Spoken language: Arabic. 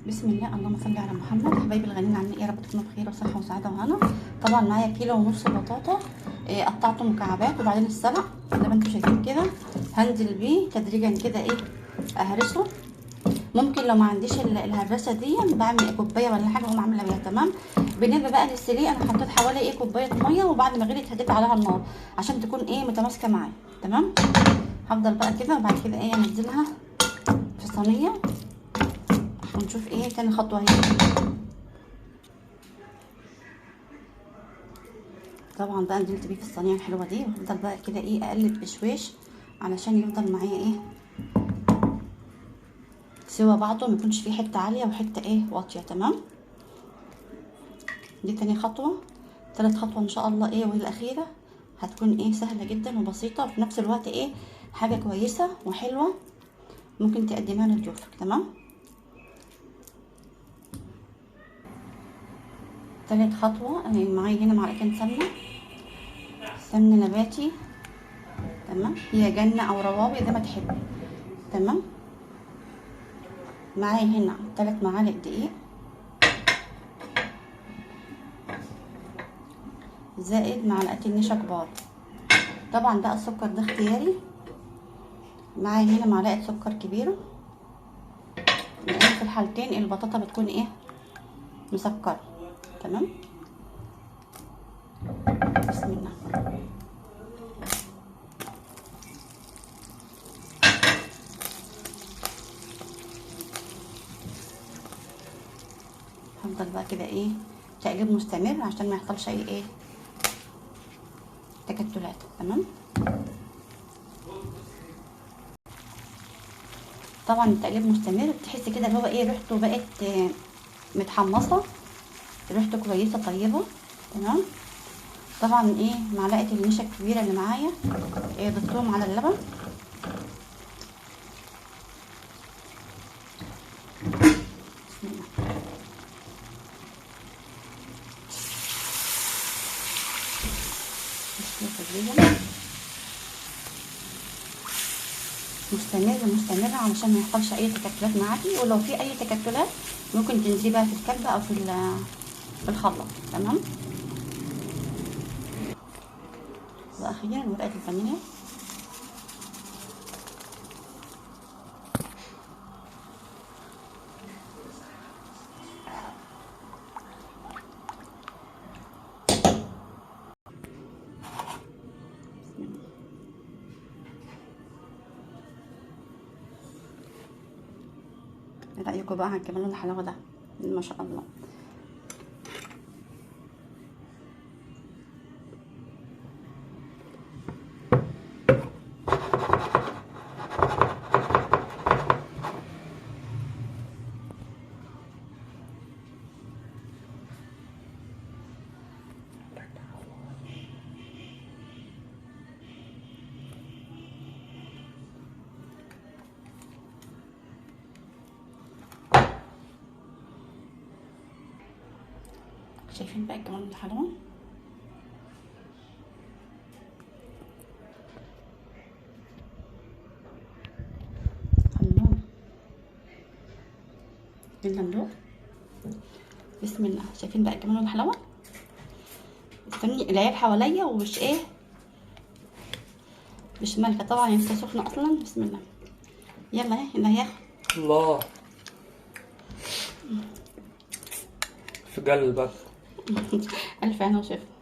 بسم الله، اللهم صل على محمد. حبايبي الغاليين، عاملين ايه؟ يا رب تكونوا بخير وصحه وسعاده وهنا. طبعا معايا كيلو ونص بطاطا، قطعته مكعبات وبعدين السلق زي ما انتم شايفين كده. هنزل بيه تدريجا كده، اهرسه. ممكن لو ما عنديش الهراسه دي بعمل كوبايه ولا حاجه واقوم عامله بيها. تمام. بالنسبه بقى للسليق، انا حطيت حوالي كوبايه ميه، وبعد ما غليت هديت عليها النار عشان تكون متماسكه معايا. تمام. هفضل بقى كده، وبعد كده انزلها في صينيه ونشوف تاني خطوه هي. طبعا بقى نزلت بيه في الصينيه الحلوه دي، وافضل بقى كده اقلب بشويش علشان يفضل معايا سوا بعضه، ما يكونش فيه حته عاليه وحته واطيه. تمام. دي تاني خطوه. تالت خطوه ان شاء الله وهي الاخيره هتكون سهله جدا وبسيطه، وفي نفس الوقت حاجه كويسه وحلوه ممكن تقدمها لضيوفك. تمام. تالت خطوه معايا هنا معلقتين سمنه نباتي. تمام. هي جنه او روابي زي ما تحبي. تمام. معايا هنا 3 معالق دقيق، زائد معلقتين نشا كبار. طبعا بقى السكر ده اختياري. معايا هنا معلقه سكر كبيره، لان في الحالتين البطاطا بتكون مسكره. تمام. بسم الله. هفضل بقى كده تقليب مستمر عشان ما يحصلش اي تكتلات. تمام. طبعا التقليب مستمر، بتحسي كده اللي هو ريحته بقت متحمصه، ريحته كويسه طيبه. تمام. طبعا معلقه النشا الكبيره اللي معايا ضفتهم على اللبن. بسم الله. مستمرة علشان ما يحصلش اي تكتلات معاكي، ولو في اي تكتلات ممكن تنزليها في الكبة او في الخلاط. تمام. واخيرا ورقة الفانيليا. ايه رايكم بقى على الجمال والحلاوه ده؟ ما شاء الله. شايفين بقى الجمال والحلاوه؟ الله. يلا ندوق. بسم الله. شايفين بقى الجمال والحلاوه؟ استني العيال حواليا ومش مش مالكه طبعا، لسه سخنه اصلا. بسم الله. يلا اللي هياخد. الله في قلبك. الف هنا وشفا.